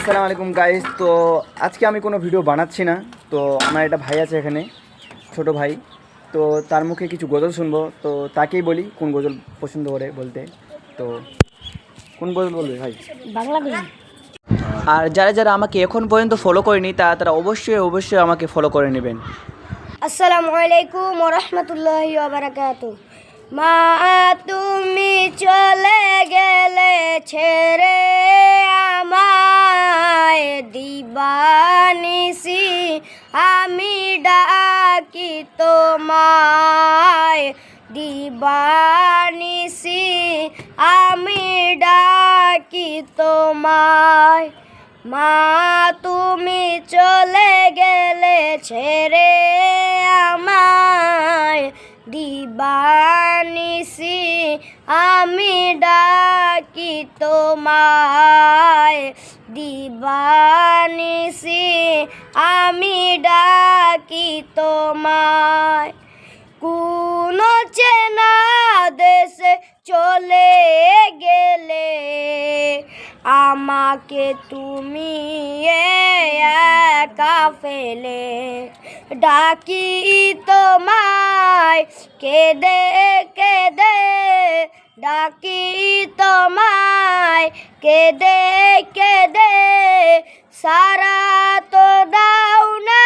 আসসালামু আলাইকুম গাইস। তো আজকে আমি কোনো ভিডিও বানাচ্ছি না। তো আমার একটা ভাই আছে এখানে, ছোট ভাই। তো তার মুখে কিছু গজল শুনবো। তো তাকেই বলি কোন গজল পছন্দ করে বলতে। তো কোন গজল বলবে ভাই? বাংলাদেশি। আর যারা যারা আমাকে এখন পর্যন্ত ফলো করেনি তারা অবশ্যই আমাকে ফলো করে নেবেন। আসসালামু আলাইকুম ওয়া রাহমাতুল্লাহি ওয়া বারাকাতুহু। মা তুমি চলে গেলে ছেড়ে আমায়, দিবানিসি আমি ডাকি তোমায়, দিবানিসি আমি ডাকি তোমায়। মা তুমি চলে গেলে ছেড়ে আমায়, দিবানিসি আমি ডাকি তোমায়, দিবানিসি আমি ডাকি তোমায়। কোন চেনা দেশে চলে গেলে আমাকে তুমি একা ফেলে, ডাকি তোমায় কেঁদে কেঁদে, ডাকি তোমায় কেঁদে কেঁদে, সারা তো দাও না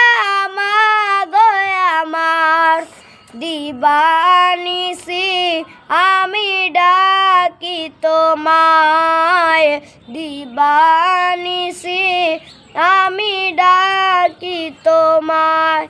আমার, দিবানিসি আমি ডাকি তোমায়, দিবানিসি আমি ডাকি তোমায়।